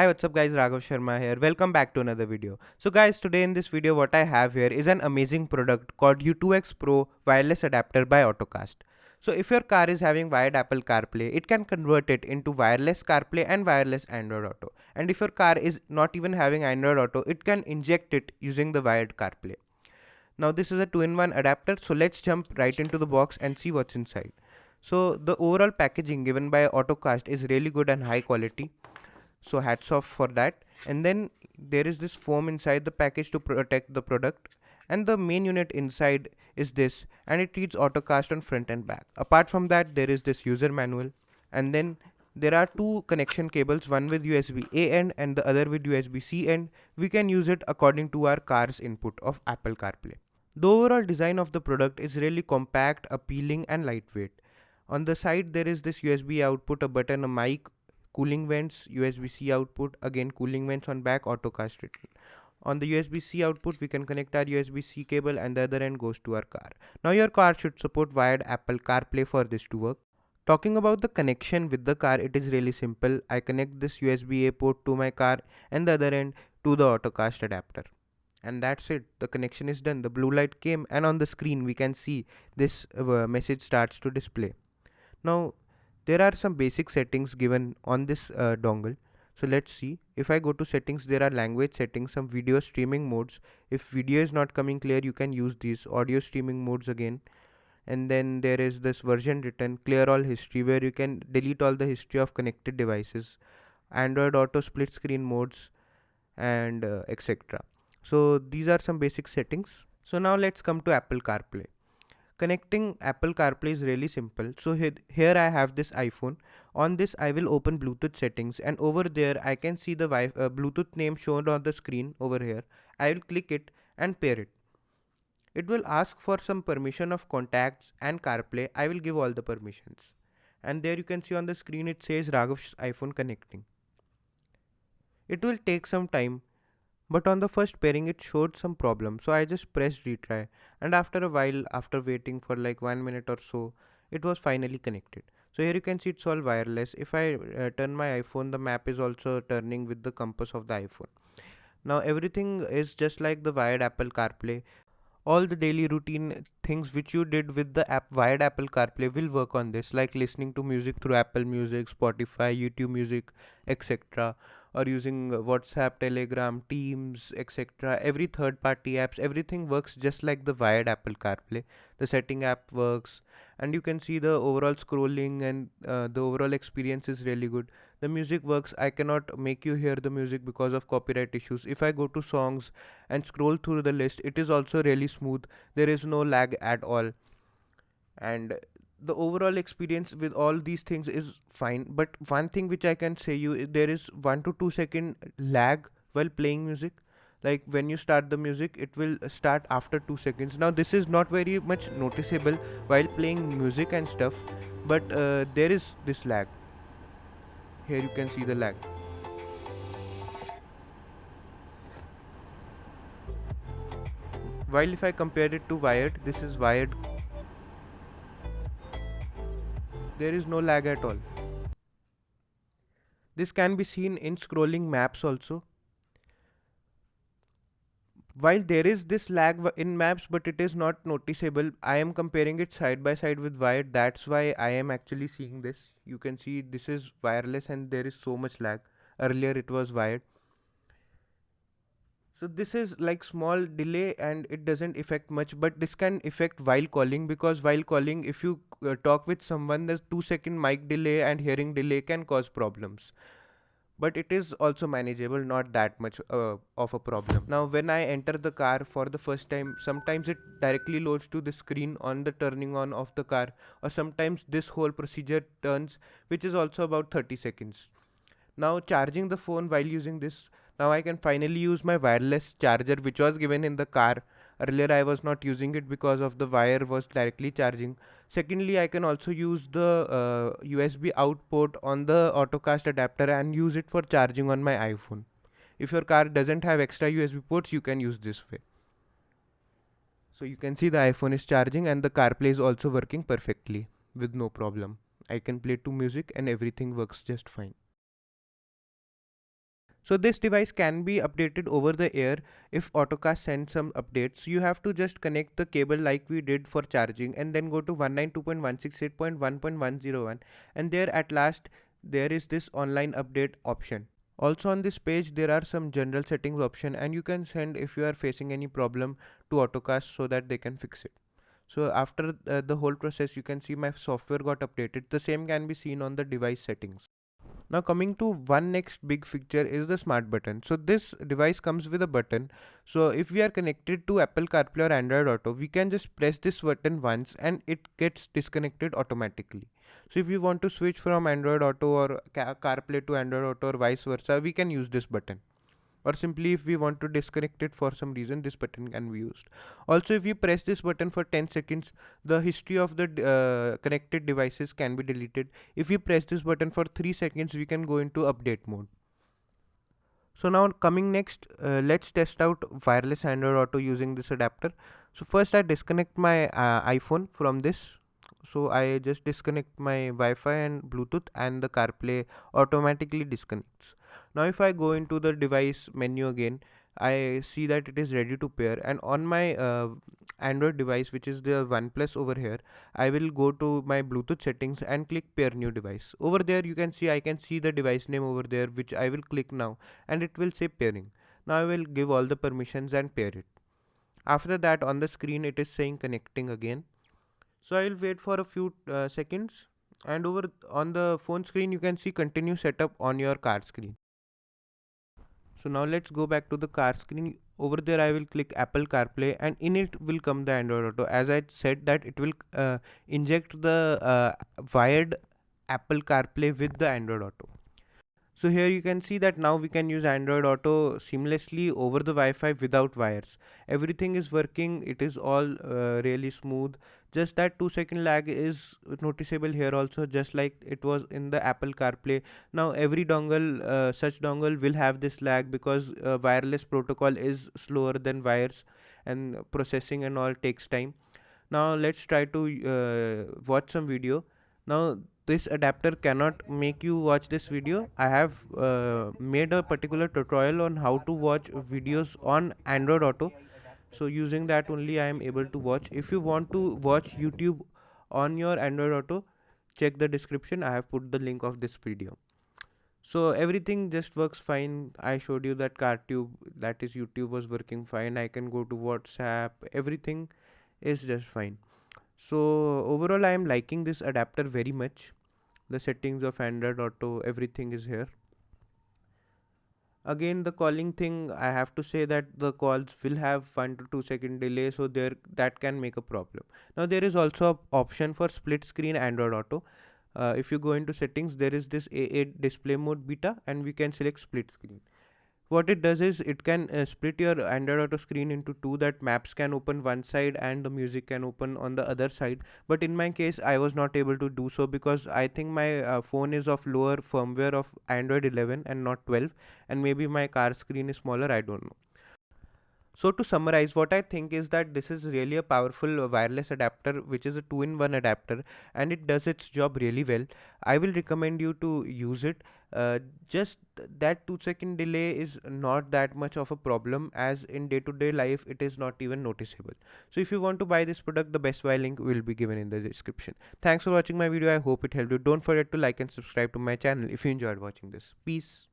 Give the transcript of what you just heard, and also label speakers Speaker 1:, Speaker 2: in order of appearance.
Speaker 1: Hi, what's up guys, Raghav Sharma here. Welcome back to another video. So guys, today in this video what I have here is an amazing product called U2-X Pro wireless adapter by Ottocast. So if your car is having wired Apple CarPlay, it can convert it into wireless CarPlay and wireless Android Auto. And if your car is not even having Android Auto, it can inject it using the wired CarPlay. Now this is a 2-in-1 adapter, so let's jump right into the box and see what's inside. So the overall packaging given by Ottocast is really good and high quality, so hats off for that. And then there is this foam inside the package to protect the product, and the main unit inside is this, and it reads Ottocast on front and back. Apart from that, there is this user manual, and then there are two connection cables, one with USB A end and the other with USB C end. We can use it according to our car's input of Apple CarPlay. The overall design of the product is really compact, appealing and lightweight. On the side there is this USB output, a button, a mic, cooling vents, USB-C output, again cooling vents on back, Ottocast written. On the USB-C output we can connect our USB-C cable and the other end goes to our car. Now your car should support wired Apple CarPlay for this to work. Talking about the connection with the car, it is really simple. I connect this USB-A port to my car and the other end to the Ottocast adapter. And that's it, the connection is done. The blue light came and on the screen we can see this message starts to display. Now there are some basic settings given on this dongle. So let's see. If I go to settings, there are language settings, some video streaming modes. If video is not coming clear, you can use these audio streaming modes again. And then there is this version written, clear all history, where you can delete all the history of connected devices, Android Auto split screen modes, and etc. So these are some basic settings. So now let's come to Apple CarPlay. Connecting Apple CarPlay is really simple. So here I have this iPhone. On this I will open Bluetooth settings, and over there I can see the Bluetooth name shown on the screen over here. I will click it and pair it. It will ask for some permission of contacts and CarPlay. I will give all the permissions. And there you can see on the screen it says Raghav's iPhone connecting. It will take some time, but on the first pairing it showed some problem, so I just pressed retry, and after a while, after waiting for like 1 minute or so, it was finally connected. So here you can see it's all wireless. If I turn my iPhone, the map is also turning with the compass of the iPhone. Now everything is just like the wired Apple CarPlay. All the daily routine things which you did with the wired Apple CarPlay will work on this, like listening to music through Apple Music, Spotify, YouTube Music, etc., or using WhatsApp, Telegram, Teams, etc. Every third party apps, everything works just like the wired Apple CarPlay. The setting app works, and you can see the overall scrolling, and the overall experience is really good. The music works. I cannot make you hear the music because of copyright issues. If I go to songs and scroll through the list, it is also really smooth. There is no lag at all, and the overall experience with all these things is fine. But one thing which I can say you, there is 1 to 2 second lag while playing music. Like when you start the music, it will start after 2 seconds. Now this is not very much noticeable while playing music and stuff, but there is this lag. Here you can see the lag. While if I compare it to wired, this is wired, there is no lag at all. This can be seen in scrolling maps also. While there is this lag in maps, but it is not noticeable. I am comparing it side by side with wired, that's why I am actually seeing this. You can see this is wireless and there is so much lag. Earlier it was wired. So this is like small delay and it doesn't affect much, but this can affect while calling, because while calling, if you talk with someone, the 2 second mic delay and hearing delay can cause problems. But it is also manageable, not that much of a problem. Now when I enter the car for the first time, sometimes it directly loads to the screen on the turning on of the car, or sometimes this whole procedure turns, which is also about 30 seconds. Now charging the phone while using this, now I can finally use my wireless charger which was given in the car. Earlier I was not using it because of the wire was directly charging. Secondly, I can also use the USB out port on the Ottocast adapter and use it for charging on my iPhone. If your car doesn't have extra USB ports, you can use this way. So you can see the iPhone is charging and the CarPlay is also working perfectly with no problem. I can play to music and everything works just fine. So this device can be updated over the air if Autocast sends some updates. You have to just connect the cable like we did for charging and then go to 192.168.1.101, and there at last there is this online update option. Also on this page there are some general settings option, and you can send if you are facing any problem to Autocast so that they can fix it. So after the whole process, you can see my software got updated. The same can be seen on the device settings. Now coming to one next big feature is the smart button. So this device comes with a button. So if we are connected to Apple CarPlay or Android Auto, we can just press this button once and it gets disconnected automatically. So if we want to switch from Android Auto or CarPlay to Android Auto or vice versa, we can use this button. Or simply if we want to disconnect it for some reason, this button can be used. Also, if you press this button for 10 seconds, the history of the connected devices can be deleted. If we press this button for 3 seconds, we can go into update mode. So now coming next, let's test out wireless Android Auto using this adapter. So first I disconnect my iPhone from this. So I just disconnect my Wi-Fi and Bluetooth, and the CarPlay automatically disconnects. Now if I go into the device menu again, I see that it is ready to pair, and on my Android device, which is the OnePlus over here, I will go to my Bluetooth settings and click pair new device. Over there you can see I can see the device name over there, which I will click now, and it will say pairing. Now I will give all the permissions and pair it. After that on the screen it is saying connecting again. So I will wait for a few seconds, and over on the phone screen you can see continue setup on your car screen. So now let's go back to the car screen. Over there I will click Apple CarPlay, and in it will come the Android Auto. As I said that it will inject the wired Apple CarPlay with the Android Auto. So here you can see that now we can use Android Auto seamlessly over the Wi-Fi without wires. Everything is working, it is all really smooth. Just that 2-second lag is noticeable here also, just like it was in the Apple CarPlay. Now every dongle, such dongle will have this lag because wireless protocol is slower than wires, and processing and all takes time. Now let's try to watch some video. Now this adapter cannot make you watch this video. I have made a particular tutorial on how to watch videos on Android Auto, so using that only I am able to watch. If you want to watch YouTube on your Android Auto, check the description, I have put the link of this video. So everything just works fine. I showed you that CarTube, that is YouTube, was working fine. I can go to WhatsApp, everything is just fine. So overall I am liking this adapter very much. The settings of Android Auto, everything is here. Again, the calling thing, I have to say that the calls will have 1 to 2 second delay, so there that can make a problem. Now there is also a option for split screen Android Auto. If you go into settings, there is this A8 display mode beta, and we can select split screen. What it does is it can split your Android Auto screen into two, that maps can open one side and the music can open on the other side. But in my case I was not able to do so because I think my phone is of lower firmware of Android 11 and not 12, and maybe my car screen is smaller, I don't know. So to summarize, what I think is that this is really a powerful wireless adapter, which is a 2-in-1 adapter, and it does its job really well. I will recommend you to use it. Just that 2-second delay is not that much of a problem, as in day-to-day life it is not even noticeable. So if you want to buy this product, the best buy link will be given in the description. Thanks for watching my video. I hope it helped you. Don't forget to like and subscribe to my channel if you enjoyed watching this. Peace.